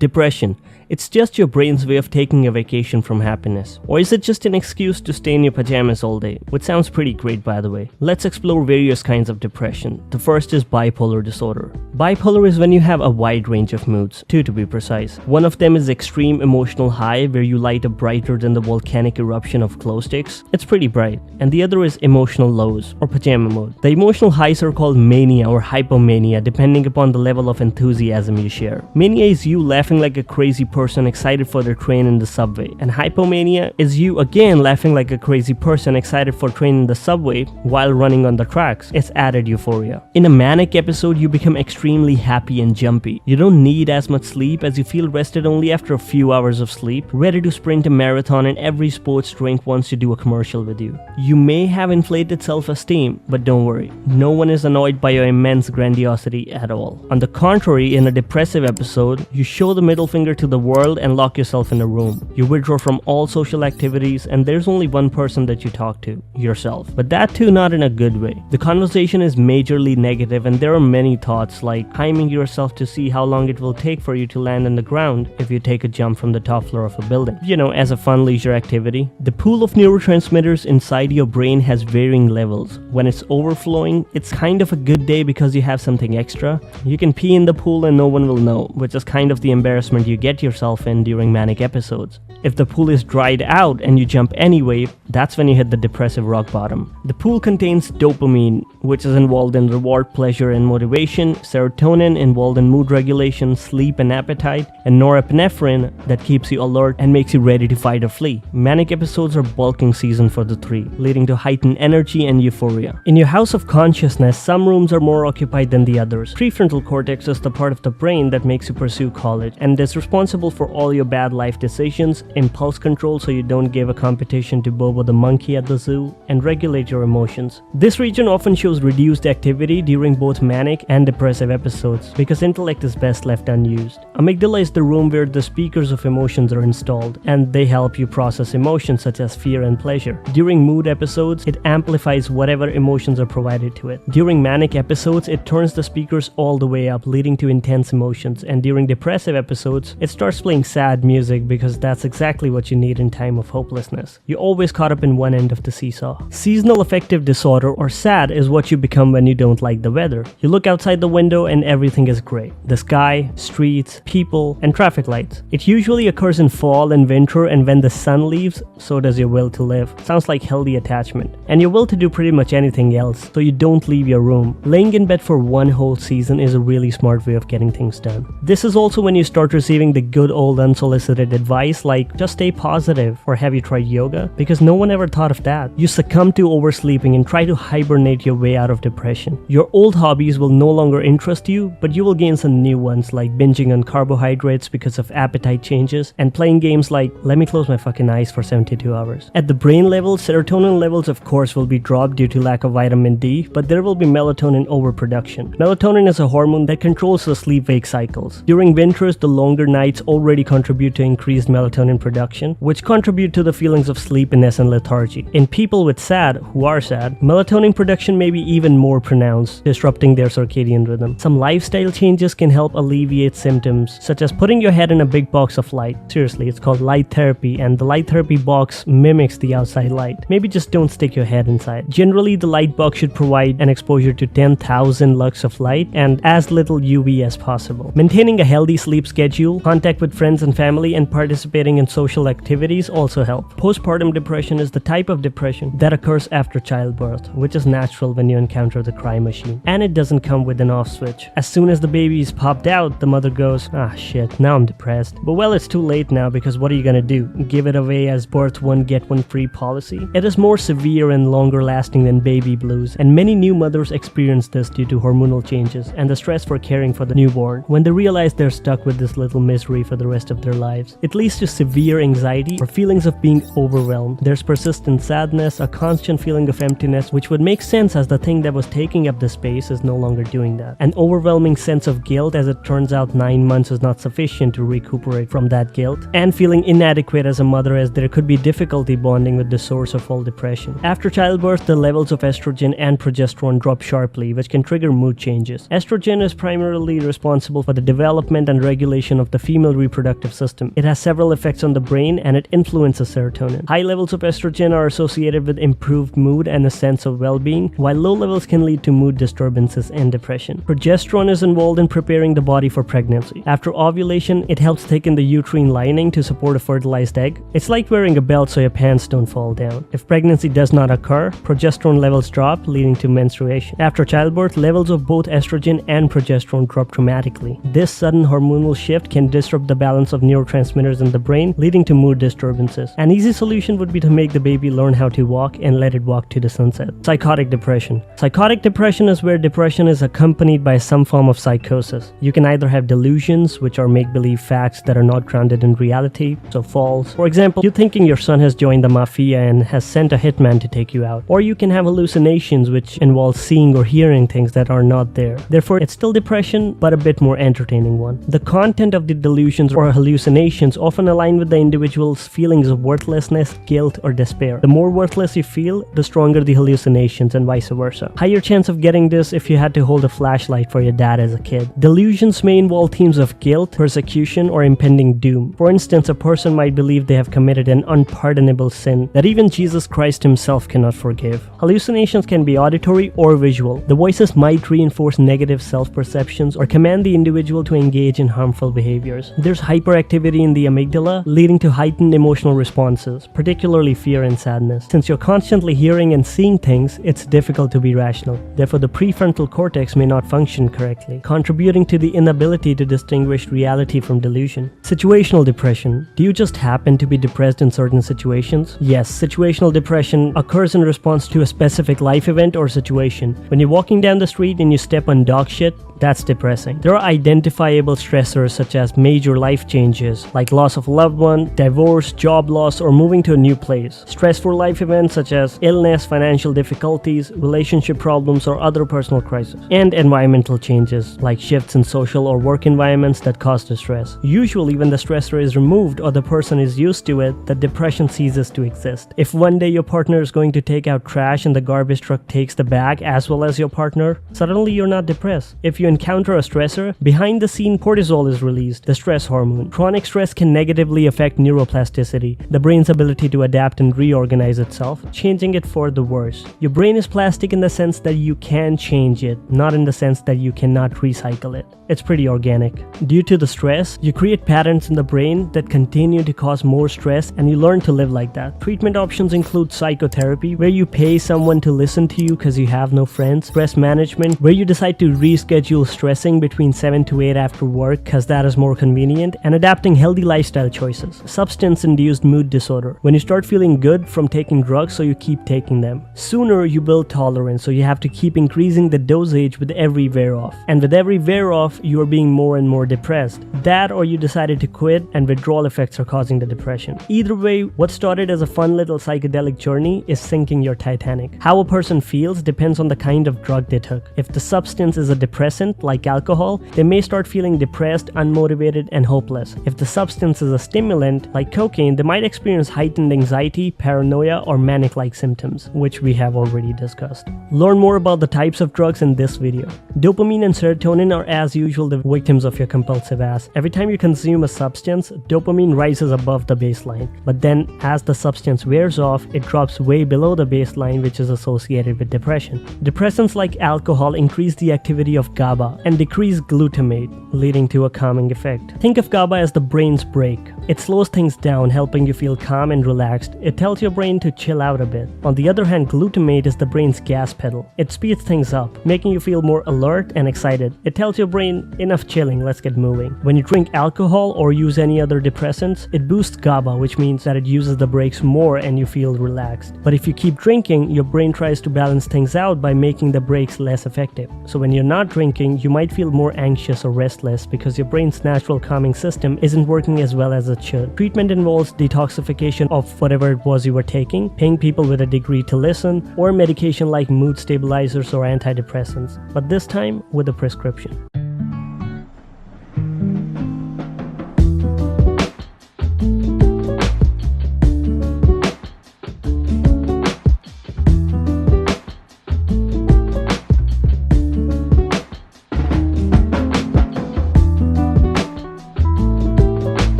Depression. It's just your brain's way of taking a vacation from happiness. Or is it just an excuse to stay in your pajamas all day? Which sounds pretty great, by the way. Let's explore various kinds of depression. The first is bipolar disorder. Bipolar is when you have a wide range of moods, two to be precise. One of them is extreme emotional high, where you light up brighter than the volcanic eruption of glow sticks. It's pretty bright. And the other is emotional lows, or pajama mode. The emotional highs are called mania or hypomania, depending upon the level of enthusiasm you share. Mania is you laughing like a crazy person excited for the train in the subway, and hypomania is you again laughing like a crazy person excited for train in the subway while running on the tracks. It's added euphoria. In a manic episode, you become extremely happy and jumpy. You don't need as much sleep as you feel rested only after a few hours of sleep, ready to sprint a marathon and every sports drink wants to do a commercial with you. You may have inflated self-esteem, but don't worry, no one is annoyed by your immense grandiosity at all. On the contrary, in a depressive episode, you show the middle finger to the world and lock yourself in a room. You withdraw from all social activities and there's only one person that you talk to, yourself. But that too not in a good way. The conversation is majorly negative and there are many thoughts like timing yourself to see how long it will take for you to land on the ground if you take a jump from the top floor of a building. You know, as a fun leisure activity. The pool of neurotransmitters inside your brain has varying levels. When it's overflowing, it's kind of a good day because you have something extra. You can pee in the pool and no one will know, which is kind of the embarrassment you get yourself in during manic episodes. If the pool is dried out and you jump anyway, that's when you hit the depressive rock bottom. The pool contains dopamine, which is involved in reward, pleasure, and motivation, serotonin involved in mood regulation, sleep and appetite, and norepinephrine that keeps you alert and makes you ready to fight or flee. Manic episodes are bulking season for the three, leading to heightened energy and euphoria. In your house of consciousness, some rooms are more occupied than the others. Prefrontal cortex is the part of the brain that makes you pursue college and is responsible for all your bad life decisions, impulse control so you don't give a competition to Bobo the monkey at the zoo, and regulate your emotions. This region often shows reduced activity during both manic and depressive episodes because intellect is best left unused. Amygdala is the room where the speakers of emotions are installed, and they help you process emotions such as fear and pleasure. During mood episodes, it amplifies whatever emotions are provided to it. During manic episodes, it turns the speakers all the way up, leading to intense emotions, and during depressive episodes, it starts playing sad music because that's exactly what you need in time of hopelessness. You're always caught up in one end of the seesaw. Seasonal affective disorder, or SAD, is what you become when you don't like the weather. You look outside the window and everything is gray. The sky, streets, people, and traffic lights. It usually occurs in fall and winter, and when the sun leaves, so does your will to live. Sounds like healthy attachment. And your will to do pretty much anything else, so you don't leave your room. Laying in bed for one whole season is a really smart way of getting things done. This is also when you start receiving the good old unsolicited advice like, just stay positive, or have you tried yoga? Because no one ever thought of that. You succumb to oversleeping and try to hibernate your way out of depression. Your old hobbies will no longer interest you, but you will gain some new ones like binging on carbohydrates because of appetite changes, and playing games like, let me close my fucking eyes for 72 hours. At the brain level, serotonin levels of course will be dropped due to lack of vitamin D, but there will be melatonin overproduction. Melatonin is a hormone that controls the sleep-wake cycles. During winters, the longer nights already contribute to increased melatonin production, which contribute to the feelings of sleepiness and lethargy. In people with SAD, who are sad, melatonin production may be even more pronounced, disrupting their circadian rhythm. Some lifestyle changes can help alleviate symptoms, such as putting your head in a big box of light. Seriously, it's called light therapy, and the light therapy box mimics the outside light. Maybe just don't stick your head inside. Generally, the light box should provide an exposure to 10,000 lux of light and as little UV as possible. Maintaining a healthy sleep schedule, contact with friends and family, and participating in social activities also help. Postpartum depression is the type of depression that occurs after childbirth, which is natural when you encounter the cry machine. And it doesn't come with an off switch. As soon as the baby is popped out, the mother goes, ah shit, now I'm depressed. But well, it's too late now because what are you gonna do? Give it away as birth one get one free policy? It is more severe and longer lasting than baby blues, and many new mothers experience this due to hormonal changes and the stress for caring for the newborn. When they realize they're stuck with this little misery for the rest of their lives, it leads to severe anxiety or feelings of being overwhelmed. There's persistent sadness, a constant feeling of emptiness, which would make sense as the thing that was taking up the space is no longer doing that. An overwhelming sense of guilt, as it turns out 9 months is not sufficient to recuperate from that guilt, and feeling inadequate as a mother, as there could be difficulty bonding with the source of all depression. After childbirth, the levels of estrogen and progesterone drop sharply, which can trigger mood changes. Estrogen is primarily responsible for the development and regulation of the female reproductive system. It has several effects on the brain and it influences serotonin. High levels of estrogen are associated with improved mood and a sense of well-being, while low levels can lead to mood disturbances and depression. Progesterone is involved in preparing the body for pregnancy. After ovulation, it helps thicken the uterine lining to support a fertilized egg. It's like wearing a belt so your pants don't fall down. If pregnancy does not occur, progesterone levels drop, leading to menstruation. After childbirth, levels of both estrogen and progesterone drop dramatically. This sudden hormonal shift can disrupt the balance of neurotransmitters in the brain, leading to mood disturbances. An easy solution would be to make the baby learn how to walk and let it walk to the sunset. Psychotic depression. Psychotic depression is where depression is accompanied by some form of psychosis. You can either have delusions, which are make-believe facts that are not grounded in reality, so false. For example, you thinking your son has joined the mafia and has sent a hitman to take you out. Or you can have hallucinations, which involve seeing or hearing things that are not there. Therefore, it's still depression, but a bit more entertaining one. The content of the delusions or hallucinations often align with the individual's feelings of worthlessness, guilt, or despair. The more worthless you feel, the stronger the hallucinations, and vice versa. Higher chance of getting this if you had to hold a flashlight for your dad as a kid. Delusions may involve themes of guilt, persecution, or impending doom. For instance, a person might believe they have committed an unpardonable sin that even Jesus Christ himself cannot forgive. Hallucinations can be auditory or visual. The voices might reinforce negative self-perceptions or command the individual to engage in harmful behaviors. There's hyperactivity in the amygdala, leading to heightened emotional responses, particularly fear and sadness. Since you're constantly hearing and seeing things, it's difficult to be rational. Therefore, the prefrontal cortex may not function correctly, contributing to the inability to distinguish reality from delusion. Situational depression. Do you just happen to be depressed in certain situations? Yes, situational depression occurs in response to a specific life event or situation. When you're walking down the street and you step on dog shit, that's depressing. There are identifiable stressors such as major life changes like loss of a loved one, divorce, job loss, or moving to a new place. Stressful life events such as illness, financial difficulties, relationship problems, or other personal crises. And environmental changes like shifts in social or work environments that cause distress. Usually when the stressor is removed or the person is used to it, the depression ceases to exist. If one day your partner is going to take out trash and the garbage truck takes the bag as well as your partner, suddenly you're not depressed. If you encounter a stressor, behind the scene cortisol is released, the stress hormone. Chronic stress can negatively affect neuroplasticity, the brain's ability to adapt and reorganize itself, changing it for the worse. Your brain is plastic in the sense that you can change it, not in the sense that you cannot recycle it. It's pretty organic. Due to the stress, you create patterns in the brain that continue to cause more stress, and you learn to live like that. Treatment options include psychotherapy, where you pay someone to listen to you because you have no friends, stress management, where you decide to reschedule stressing between 7 to 8 after work because that is more convenient, and adapting healthy lifestyle choices. Substance-Induced Mood Disorder. When you start feeling good from taking drugs, so you keep taking them. Sooner you build tolerance, so you have to keep increasing the dosage with every wear off. And with every wear off, you are being more and more depressed. That or you decided to quit and withdrawal effects are causing the depression. Either way, what started as a fun little psychedelic journey is sinking your Titanic. How a person feels depends on the kind of drug they took. If the substance is a depressant, like alcohol, they may start feeling depressed, unmotivated, and hopeless. If the substance is a stimulant, like cocaine, they might experience heightened anxiety, paranoia, or manic-like symptoms, which we have already discussed. Learn more about the types of drugs in this video. Dopamine and serotonin are as usual the victims of your compulsive ass. Every time you consume a substance, dopamine rises above the baseline. But then, as the substance wears off, it drops way below the baseline, which is associated with depression. Depressants like alcohol increase the activity of GABA and decrease glutamate, leading to a calming effect. Think of GABA as the brain's brake. It slows things down, helping you feel calm and relaxed. It tells your brain to chill out a bit. On the other hand, glutamate is the brain's gas pedal. It speeds things up, making you feel more alert and excited. It tells your brain, enough chilling, let's get moving. When you drink alcohol or use any other depressants, it boosts GABA, which means that it uses the brakes more and you feel relaxed. But if you keep drinking, your brain tries to balance things out by making the brakes less effective. So when you're not drinking, you might feel more anxious or restless because your brain's natural calming system isn't working as well as it should. Treatment involves detoxification of whatever it was you were taking, paying people with a degree to listen, or medication like mood stabilizers or antidepressants, but this time with a prescription.